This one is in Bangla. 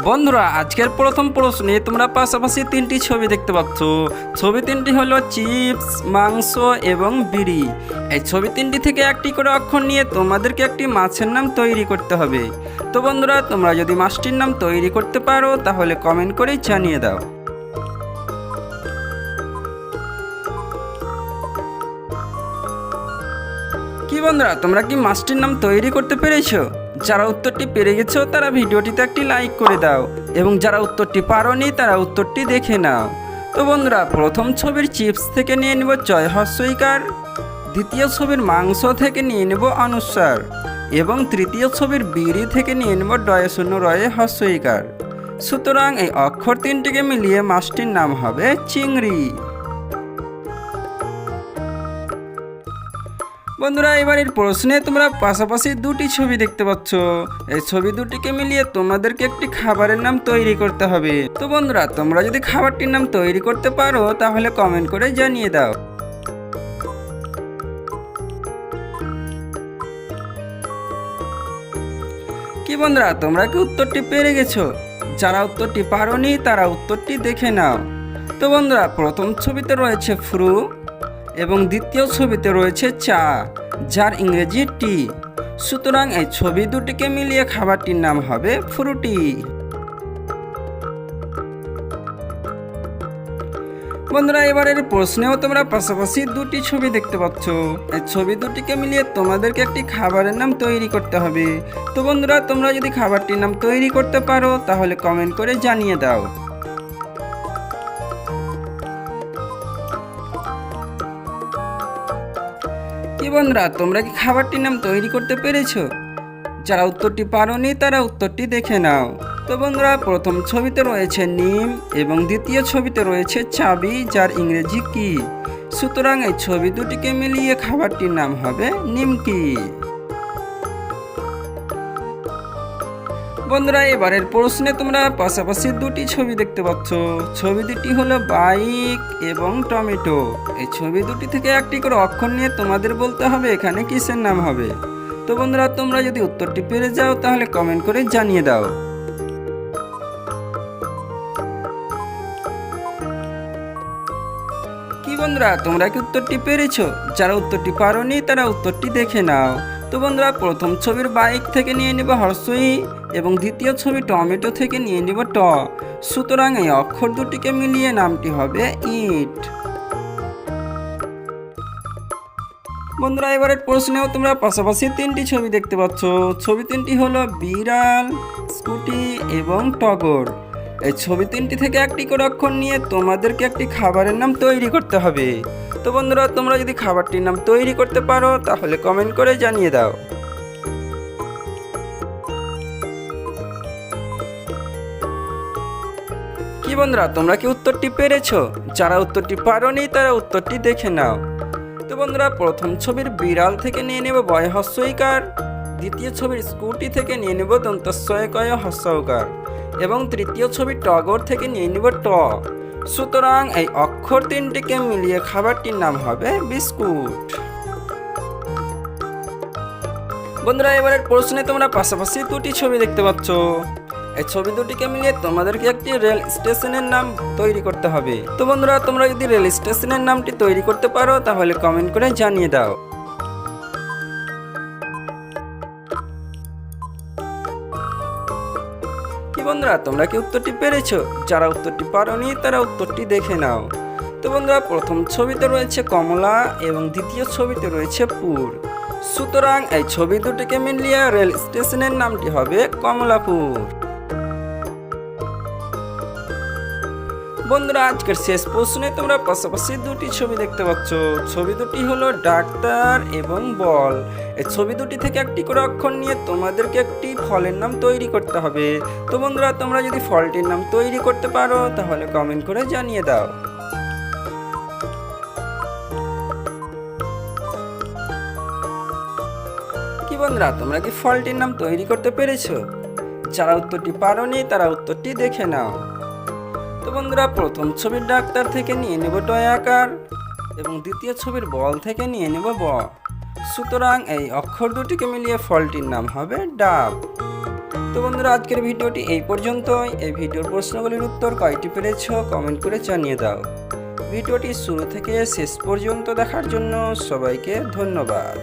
বন্ধুরা আজকের প্রথম প্রশ্নে তোমরা পাশাপাশি তিনটি ছবি দেখতে পাচ্ছ। ছবি তিনটি হলো চিপস, মাংস এবং বিড়ি। এই ছবি তিনটি থেকে একটি করে অক্ষর নিয়ে তোমাদেরকে একটি মাছের নাম তৈরি করতে হবে। তো বন্ধুরা তোমরা যদি মাছটির নাম তৈরি করতে পারো তাহলে কমেন্ট করে জানিয়ে দাও। কি বন্ধুরা তোমরা কি মাছটির নাম তৈরি করতে পেরেছো? যারা উত্তরটি পেরে গেছো তারা ভিডিওটিতে একটি লাইক করে দাও এবং যারা উত্তরটি পারোনি তারা উত্তরটি দেখে নাও। তো বন্ধুরা প্রথম ছবির চিপস থেকে নিয়ে নেব জয় হস্যইকার, দ্বিতীয় ছবির মাংস থেকে নিয়ে নেব অনুস্বার এবং তৃতীয় ছবির বিড়ি থেকে নিয়ে নেব ডয়ে শূন্য রয়ে হস্যইকার। সুতরাং এই অক্ষর তিনটিকে মিলিয়ে মাছটির নাম হবে চিংড়ি। বন্ধুরা এবারের প্রশ্নে তোমরা পাশাপাশি দুটি ছবি দেখতে পাচ্ছ। এই ছবি দুটিকে মিলিয়ে তোমাদেরকে একটি খাবারের নাম তৈরি করতে হবে। তো বন্ধুরা তোমরা যদি খাবারটির নাম তৈরি করতে পারো তাহলে কমেন্ট করে জানিয়ে দাও। কি বন্ধুরা তোমরা কি উত্তরটি পেরে গেছো? যারা উত্তরটি পারোনি তারা উত্তরটি দেখে নাও। তো বন্ধুরা প্রথম ছবিতে রয়েছে ফ্রু এবং দ্বিতীয় ছবিতে রয়েছে চা, যার ইংরেজি টি। সুতরাং এই ছবি দুটিকে মিলিয়ে খাবারটির নাম হবে ফ্রুটি। বন্ধুরা এবারের প্রশ্নেও তোমরা পাশাপাশি দুটি ছবি দেখতে পাচ্ছ। এই ছবি দুটিকে মিলিয়ে তোমাদেরকে একটি খাবারের নাম তৈরি করতে হবে। তো বন্ধুরা তোমরা যদি খাবারটির নাম তৈরি করতে পারো তাহলে কমেন্ট করে জানিয়ে দাও। কি বন্ধুরা তোমরা কি খাবারটির নাম তৈরি করতে পেরেছো? যারা উত্তরটি পারোনি তারা উত্তরটি দেখে নাও। তো বন্ধুরা প্রথম ছবিতে রয়েছে নিম এবং দ্বিতীয় ছবিতে রয়েছে চাবি, যার ইংরেজি কি। সুতরাং এই ছবি দুটিকে মিলিয়ে খাবারটির নাম হবে নিমকি। বন্ধুরা এবারের প্রশ্নে তোমরা পাশাপাশি দুটি ছবি দেখতে পাচ্ছ। ছবি দুটি হলো বাইক এবং টমেটো। এই ছবি দুটি থেকে একটি করে অক্ষর নিয়ে তোমাদের বলতে হবে এখানে কিসের নাম হবে। তো বন্ধুরা তোমরা যদি উত্তরটি পেরে যাও তাহলে কমেন্ট করে জানিয়ে দাও। কি বন্ধুরা তোমরা কি উত্তরটি পেরেছো? যারা উত্তরটি পারোনি তারা উত্তরটি দেখে নাও। তো বন্ধুরা প্রথম ছবির বাইক থেকে নিয়ে নেব হর্ষই এবং দ্বিতীয় ছবি টমেটো থেকে নিয়ে নেব ট। সুতরাং এই অক্ষর দুটিকে মিলিয়ে নামটি হবে ইট। বন্ধুরা এবারের প্রশ্নেও তোমরা পাশাপাশি তিনটি ছবি দেখতে পাচ্ছ। ছবি তিনটি হলো বিড়াল, স্কুটি এবং টগর। এই ছবি তিনটি থেকে একটি করে অক্ষর নিয়ে তোমাদেরকে একটি খাবারের নাম তৈরি করতে হবে। তো বন্ধুরা তোমরা যদি খাবারটির নাম তৈরি করতে পারো তাহলে কমেন্ট করে জানিয়ে দাও। কি বন্ধুরা তোমরা কি উত্তরটি পেরেছো? যারা উত্তরটি পারোনি তারা উত্তরটি দেখে নাও। তো বন্ধুরা প্রথম ছবির বিড়াল থেকে নিয়ে নেব বয় হস্যইকার, দ্বিতীয় ছবির স্কুটি থেকে নিয়ে নেব দন্তস্বয়কয় হস্যকার এবং তৃতীয় ছবি টগর থেকে নিয়ে নেব ট। সুতরাং এই অক্ষর তিনটিকে মিলিয়ে খাবারটির নাম হবে বিস্কুট। বন্ধুরা এবারের প্রশ্নে তোমরা পাশাপাশি দুটি ছবি দেখতে পাচ্ছ। এই ছবি দুটিকে মিলিয়ে তোমাদেরকে একটি রেল স্টেশনের নাম তৈরি করতে হবে। তো বন্ধুরা তোমরা যদি রেল স্টেশনের নামটি তৈরি করতে পারো তাহলে কমেন্ট করে জানিয়ে দাও। কি বন্ধুরা তোমরা কি উত্তরটি পেরেছো? যারা উত্তরটি পারোনি তারা উত্তরটি দেখে নাও। তো বন্ধুরা প্রথম ছবিতে রয়েছে কমলা এবং দ্বিতীয় ছবিতে রয়েছে পুর। সুতরাং এই ছবি দুটিকে মিলিয়ে রেল স্টেশনের নামটি হবে কমলাপুর। বন্ধুরা আজকের শেষ প্রশ্নে তোমরা পাশাপাশি দুটি ছবি দেখতে পাচ্ছ। ছবি দুটি হলো ডাক্তার এবং বল। এই ছবি দুটি থেকে একটি করে অক্ষর নিয়ে তোমাদেরকে একটি ফলের নাম তৈরি করতে হবে। তো বন্ধুরা তোমরা যদি ফলটির নাম তৈরি করতে পারো তাহলে কমেন্ট করে জানিয়ে দাও। কি বন্ধুরা তোমরা কি ফলটির নাম তৈরি করতে পেরেছো? যারা উত্তরটি পারোনি তারা উত্তরটি দেখে নাও। তো বন্ধুরা প্রথম ছবির ডাক্তার থেকে নিয়ে নেব টয় আকার এবং দ্বিতীয় ছবির বল থেকে নিয়ে নেব ব। সুতরাং এই অক্ষর দুটিকে মিলিয়ে ফলটির নাম হবে ডাব। তো বন্ধুরা, আজকের ভিডিওটি এই পর্যন্তই। এই ভিডিওর প্রশ্নগুলির উত্তর কয়টি পেরেছো কমেন্ট করে জানিয়ে দাও। ভিডিওটি শুরু থেকে শেষ পর্যন্ত দেখার জন্য সবাইকে ধন্যবাদ।